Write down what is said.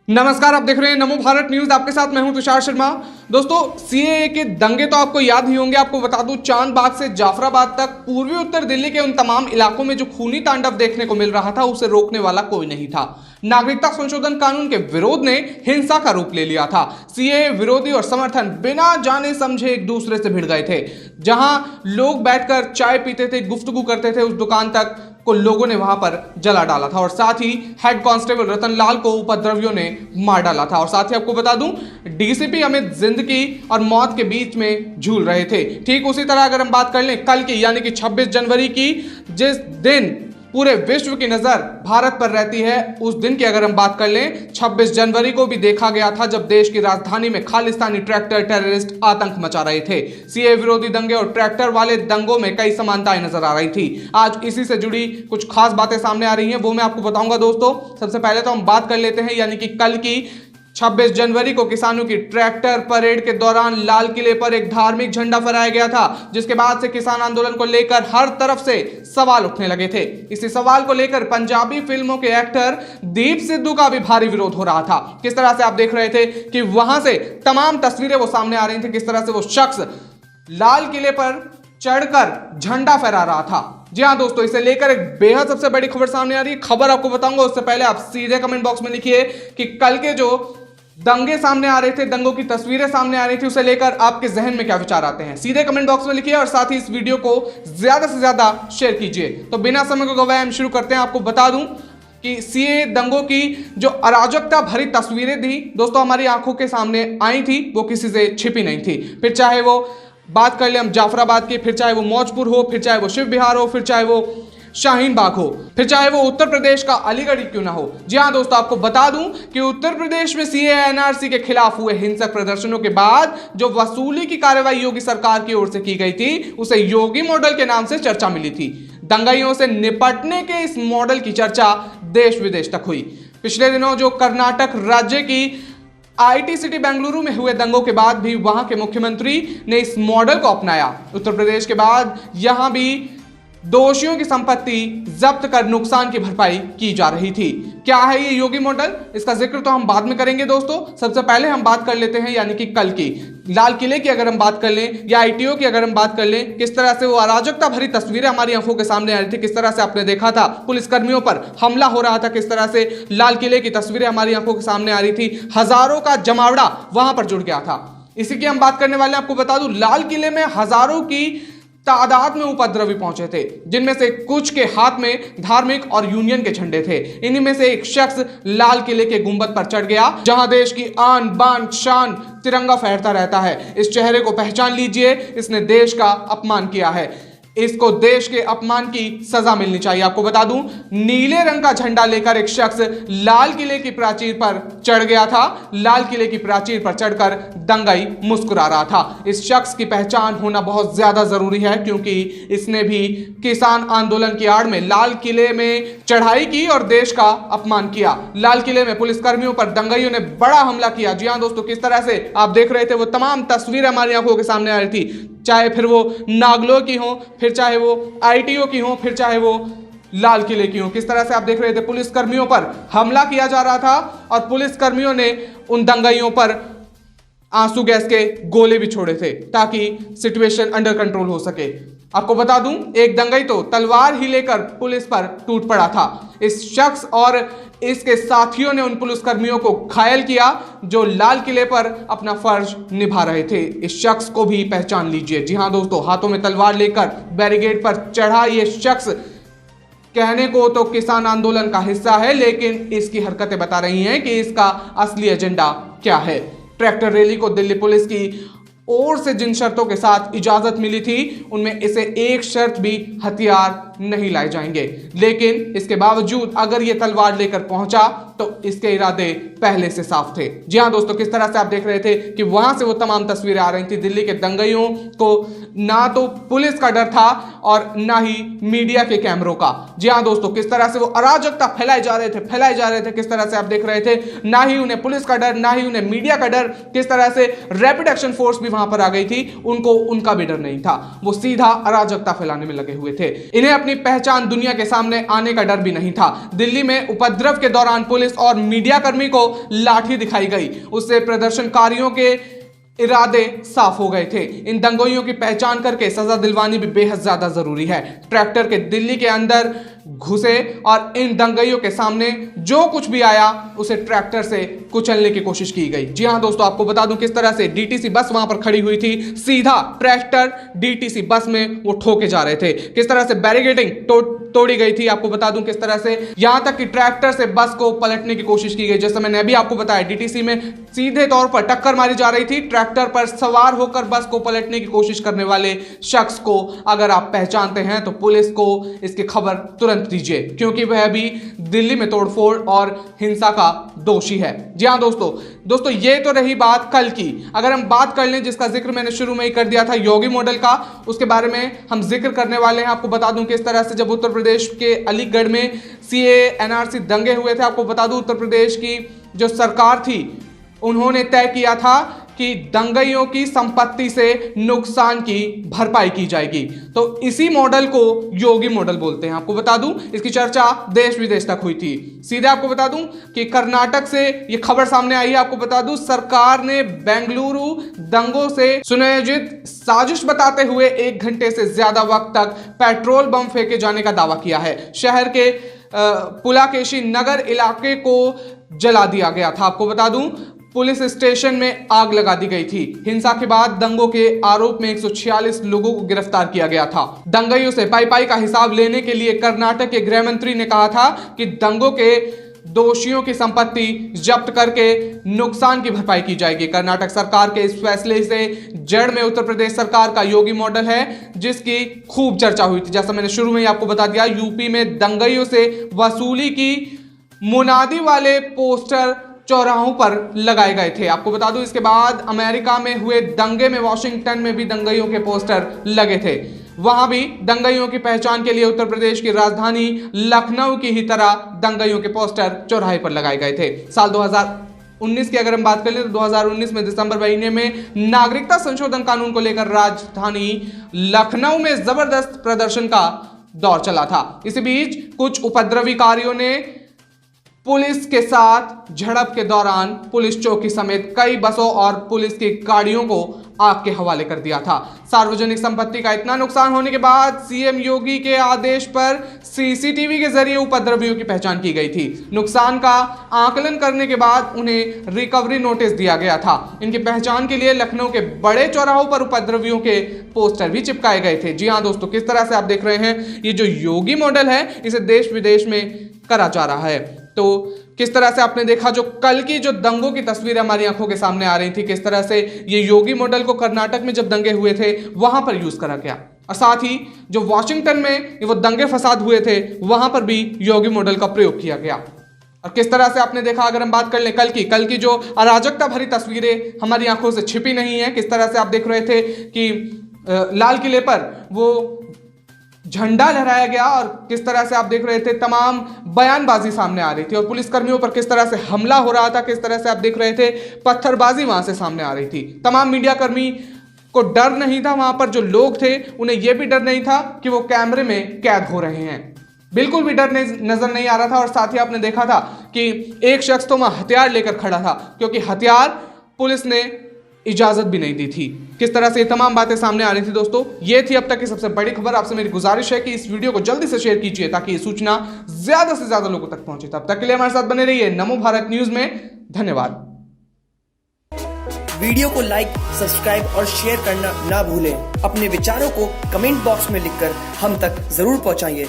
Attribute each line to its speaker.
Speaker 1: नमस्कार, आप देख रहे हैं नमो भारत न्यूज। आपके साथ मैं हूं तुषार शर्मा। दोस्तों, सीएए के दंगे तो आपको याद ही होंगे। आपको बता दूं, चांद बाग से जाफराबाद तक पूर्वी उत्तर दिल्ली के उन तमाम इलाकों में जो खूनी तांडव देखने को मिल रहा था, उसे रोकने वाला कोई नहीं था। नागरिकता संशोधन कानून के विरोध ने हिंसा का रूप ले लिया था। सीएए विरोधी और समर्थन बिना जाने समझे एक दूसरे से भिड़ गए थे। जहां लोग बैठकर चाय पीते थे, गुफ्तगू करते थे, उस दुकान तक को लोगों ने वहां पर जला डाला था और साथ ही हेड कांस्टेबल रतन लाल को उपद्रवियों ने मार डाला था। और साथ ही आपको बता दूं, डीसीपी अमित जिंदगी और मौत के बीच में झूल रहे थे। ठीक उसी तरह अगर हम बात कर लें कल की, यानी कि 26 जनवरी की, जिस दिन पूरे विश्व की नजर भारत पर रहती है, उस दिन की अगर हम बात कर लें, 26 जनवरी को भी देखा गया था जब देश की राजधानी में खालिस्तानी ट्रैक्टर टेररिस्ट आतंक मचा रहे थे। सीए विरोधी दंगे और ट्रैक्टर वाले दंगों में कई समानताएं नजर आ रही थी। आज इसी से जुड़ी कुछ खास बातें सामने आ रही हैं, वो मैं आपको बताऊंगा। दोस्तों, सबसे पहले तो हम बात कर लेते हैं, यानी कि कल की 26 जनवरी को किसानों की ट्रैक्टर परेड के दौरान लाल किले पर एक धार्मिक झंडा फहराया गया था, जिसके बाद से किसान आंदोलन को लेकर हर तरफ से सवाल उठने लगे थे। इसी सवाल को लेकर पंजाबी फिल्मों के एक्टर दीप सिद्धू का भी भारी विरोध हो रहा था। किस तरह से आप देख रहे थे कि वहां से तमाम तस्वीरें वो सामने आ रही थी, किस तरह से वो शख्स लाल किले पर चढ़कर झंडा फहरा रहा था। जी हाँ दोस्तों, इसे लेकर एक बेहद सबसे बड़ी खबर सामने आ रही है। खबर आपको बताऊंगा, उससे पहले आप सीधे कमेंट बॉक्स में लिखिए कि कल के जो दंगे सामने आ रहे थे, दंगों की तस्वीरें सामने आ रही थी, उसे लेकर आपके जहन में क्या विचार आते हैं। सीधे कमेंट बॉक्स में लिखिए और साथ ही इस वीडियो को ज्यादा से ज्यादा शेयर कीजिए। तो बिना समय को गवाए हम शुरू करते हैं। आपको बता दूं कि सीए दंगों की जो अराजकता भरी तस्वीरें थी दोस्तों, हमारी आंखों के सामने आई थी, वो किसी से छिपी नहीं थी। फिर चाहे वो बात कर ले हम जाफराबाद की, फिर चाहे वो मौजपुर हो, फिर चाहे वो शिव विहार हो, फिर चाहे वो शाहीन बाग हो, फिर चाहे वो उत्तर प्रदेश का अलीगढ़ क्यों ना हो। जी हाँ दोस्तों, आपको बता दूं कि उत्तर प्रदेश में सीए एनआरसी के खिलाफ हुए हिंसक प्रदर्शनों के बाद जो वसूली की कार्रवाई योगी सरकार की ओर से की गई थी, उसे योगी मॉडल के नाम से चर्चा मिली थी। दंगाइयों से निपटने के इस मॉडल की चर्चा देश विदेश तक हुई। पिछले दिनों जो कर्नाटक राज्य की आईटी सिटी बेंगलुरु में हुए दंगों के बाद भी वहां के मुख्यमंत्री ने इस मॉडल को अपनाया। उत्तर प्रदेश के बाद यहां भी दोषियों की संपत्ति जब्त कर नुकसान की भरपाई की जा रही थी। क्या है ये योगी मॉडल, इसका जिक्र तो हम बाद में करेंगे। दोस्तों, सबसे पहले हम बात कर लेते हैं, यानी कि कल की लाल किले की अगर हम बात कर लें या आईटीओ की अगर हम बात कर लें, किस तरह से वो अराजकता भरी तस्वीरें हमारी आंखों के सामने आ रही थी। किस तरह से आपने देखा था पुलिसकर्मियों पर हमला हो रहा था, किस तरह से लाल किले की तस्वीरें हमारी आंखों के सामने आ रही थी। हजारों का जमावड़ा वहां पर जुड़ गया था। इसी की हम बात करने वाले हैं। आपको बता दूं, लाल किले में हजारों की तादाद में उपद्रवी पहुंचे थे, जिनमें से कुछ के हाथ में धार्मिक और यूनियन के झंडे थे। इन्हीं में से एक शख्स लाल किले के गुंबद पर चढ़ गया, जहां देश की आन बान शान तिरंगा फहरता रहता है। इस चेहरे को पहचान लीजिए, इसने देश का अपमान किया है। इसको देश के अपमान की सजा मिलनी चाहिए। आपको बता दूं, नीले रंग का झंडा लेकर एक शख्स लाल किले की प्राचीर पर चढ़ गया था। लाल किले की प्राचीर पर चढ़कर दंगाई मुस्कुरा रहा था। इस शख्स की पहचान होना बहुत ज्यादा जरूरी है, क्योंकि इसने भी किसान आंदोलन की आड़ में लाल किले में चढ़ाई की और देश का अपमान किया। लाल किले में पुलिसकर्मियों पर दंगाइयों ने बड़ा हमला किया। जी हां दोस्तों, किस तरह से आप देख रहे थे, वो तमाम तस्वीरें हमारी आंखों के सामने आ रही थी, चाहे फिर वो नागलो की हो, फिर चाहे वो आईटीओ की हो, फिर चाहे वो लाल किले की हो। किस तरह से आप देख रहे थे पुलिसकर्मियों पर हमला किया जा रहा था और पुलिसकर्मियों ने उन दंगाइयों पर आंसू गैस के गोले भी छोड़े थे ताकि सिचुएशन अंडर कंट्रोल हो सके। आपको बता दूं, एक दंगाई तो तलवार ही लेकर पुलिस पर टूट पड़ा था। इस शख्स और इसके साथियों ने उन पुलिसकर्मियों को घायल किया जो लाल किले पर अपना फर्ज निभा रहे थे। इस शख्स को भी पहचान लीजिए। जी हां दोस्तों, हाथों में तलवार लेकर बैरिकेड पर चढ़ा ये शख्स कहने को तो किसान आंदोलन का हिस्सा है, लेकिन इसकी हरकतें बता रही हैं कि इसका असली एजेंडा क्या है। ट्रैक्टर रैली को दिल्ली पुलिस की ओर से जिन शर्तों के साथ इजाजत मिली थी, उनमें इसे एक शर्त भी हथियार नहीं लाए जाएंगे। लेकिन इसके बावजूद अगर ये तलवार लेकर पहुंचा तो इसके इरादे पहले से साफ थे। जी हां दोस्तों, किस तरह से आप देख रहे थे कि वहां से वो तमाम तस्वीरें आ रही थी। दिल्ली के दंगाइयों को ना तो पुलिस का डर था और ना ही मीडिया के कैमरों का। जी हां दोस्तों, किस तरह से वो अराजकता फैलाए जा रहे थे, किस तरह से आप देख रहे थे। ना ही उन्हें पुलिस का डर, ना ही उन्हें मीडिया का डर। किस तरह से रैपिड एक्शन फोर्स भी वहां पर आ गई थी, उनको उनका भी डर नहीं था। वो सीधा अराजकता फैलाने में लगे हुए थे। इन्हें अपनी पहचान दुनिया के सामने आने का डर भी नहीं था। दिल्ली में उपद्रव के दौरान पुलिस पुलिस और मीडिया कर्मी को लाठी दिखाई गई। उससे प्रदर्शनकारियों के इरादे साफ हो गए थे। इन दंगोइयों की पहचान करके सजा दिलवानी भी बेहद ज्यादा जरूरी है। ट्रैक्टर के दिल्ली के अंदर घुसे और इन दंगइयों के सामने जो कुछ भी आया उसे ट्रैक्टर से कुचलने की कोशिश की गई। जी हां दोस्तों, आपको बता दूं किस तरह से डीटीसी बस वहां पर खड़ी हुई थी, सीधा ट्रैक्टर डीटीसी बस में वो ठोके जा रहे थे। किस तरह से बैरिकेडिंग तोड़ी गई थी, आपको बता दूं किस तरह से, यहां तक कि ट्रैक्टर से बस को पलटने की कोशिश की गई। जैसे मैंने अभी आपको बताया, डीटीसी में सीधे तौर पर टक्कर मारी जा रही थी। ट्रैक्टर पर सवार होकर बस को पलटने की कोशिश करने वाले शख्स को अगर आप पहचानते हैं तो पुलिस को इसकी खबर तुरंत दीजिए, क्योंकि वह भी दिल्ली में तोड़फोड़ और हिंसा का दोषी है। जी हां दोस्तों, ये तो रही बात कल की। अगर हम बात कर लें, जिसका जिक्र मैंने शुरू में ही कर दिया था, योगी मॉडल का, उसके बारे में हम जिक्र करने वाले हैं। आपको बता दूं किस तरह से जब उत्तर प्रदेश के अलीगढ़ में सीए एनआरसी दंगे हुए थे, आपको बता दूं उत्तर प्रदेश की जो सरकार थी उन्होंने तय किया था कि दंगइयों की संपत्ति से नुकसान की भरपाई की जाएगी। तो इसी मॉडल को योगी मॉडल बोलते हैं। आपको बता दूं इसकी चर्चा देश विदेश तक हुई थी। सीधे आपको बता दूं कि कर्नाटक से ये खबर सामने आई है। आपको बता दूं सरकार ने बेंगलुरु दंगों से सुनियोजित साजिश बताते हुए 1 घंटे से ज्यादा वक्त तक पेट्रोल बम फेंके जाने का दावा किया है। शहर के पुलाकेशी नगर इलाके को जला दिया गया था। आपको बता दूं पुलिस स्टेशन में आग लगा दी गई थी। हिंसा के बाद दंगों के आरोप में 146 लोगों को गिरफ्तार किया गया था। दंगइयों से पाई का हिसाब लेने के लिए कर्नाटक के गृह मंत्री ने कहा था कि दंगों के दोषियों की संपत्ति जब्त करके नुकसान की भरपाई की जाएगी। कर्नाटक सरकार के इस फैसले से जड़ में उत्तर प्रदेश सरकार का योगी मॉडल है, जिसकी खूब चर्चा हुई थी। जैसा मैंने शुरू में ही आपको बता दिया, यूपी में दंगइयों से वसूली की मुनादी वाले पोस्टर चौराहों पर लगाए गए थे। आपको बता दूं इसके बाद अमेरिका में हुए दंगे में वाशिंगटन में भी दंगइयों के पोस्टर लगे थे। वहां भी दंगइयों की पहचान के लिए उत्तर प्रदेश की राजधानी लखनऊ की ही तरह दंगइयों के पोस्टर चौराहे पर लगाए गए थे। साल 2019 की अगर हम बात करें तो 2019 में दिसंबर महीने में नागरिकता संशोधन कानून को लेकर राजधानी लखनऊ में जबरदस्त प्रदर्शन का दौर चला था। इसी बीच कुछ उपद्रवीकारियों ने पुलिस के साथ झड़प के दौरान पुलिस चौकी समेत कई बसों और पुलिस की गाड़ियों को आग के हवाले कर दिया था। सार्वजनिक संपत्ति का इतना नुकसान होने के बाद सीएम योगी के आदेश पर सीसीटीवी के जरिए उपद्रवियों की पहचान की गई थी। नुकसान का आकलन करने के बाद उन्हें रिकवरी नोटिस दिया गया था। इनकी पहचान के लिए लखनऊ के बड़े चौराहों पर उपद्रवियों के पोस्टर भी चिपकाए गए थे। जी हाँ दोस्तों, किस तरह से आप देख रहे हैं, ये जो योगी मॉडल है इसे देश विदेश में करा जा रहा है। तो किस तरह से आपने देखा जो कल की जो दंगों की तस्वीरें हमारी आंखों के सामने आ रही थी, किस तरह से ये योगी मॉडल को कर्नाटक में जब दंगे हुए थे वहां पर यूज करा गया, और साथ ही जो वॉशिंगटन में वो दंगे फसाद हुए थे वहां पर भी योगी मॉडल का प्रयोग किया गया। और किस तरह से आपने देखा, अगर हम बात कर लें कल की जो अराजकता भरी तस्वीरें हमारी आंखों से छिपी नहीं है, किस तरह से आप देख रहे थे कि लाल किले पर वो झंडा लहराया गया और किस तरह से आप देख रहे थे तमाम बयानबाजी सामने आ रही थी, और पुलिसकर्मियों पर किस तरह से हमला हो रहा था, किस तरह से आप देख रहे थे पत्थरबाजी वहां से सामने आ रही थी। तमाम मीडिया कर्मी को डर नहीं था, वहां पर जो लोग थे उन्हें यह भी डर नहीं था कि वो कैमरे में कैद हो रहे हैं, बिल्कुल भी डर नजर नहीं आ रहा था। और साथ ही आपने देखा था कि एक शख्स तो वहां हथियार लेकर खड़ा था, क्योंकि हथियार पुलिस ने इजाजत भी नहीं दी थी। किस तरह से ये तमाम बातें सामने आ रही थी दोस्तों, ये थी अब तक की सबसे बड़ी खबर। आपसे मेरी गुजारिश है कि इस वीडियो को जल्दी से शेयर कीजिए ताकि ये सूचना ज्यादा से ज्यादा लोगों तक पहुंचे। तब तक के लिए हमारे साथ बने रहिए नमो भारत न्यूज में। धन्यवाद।
Speaker 2: वीडियो को लाइक, सब्सक्राइब और शेयर करना ना भूलें। अपने विचारों को कमेंट बॉक्स में लिखकर हम तक जरूर पहुंचाइए।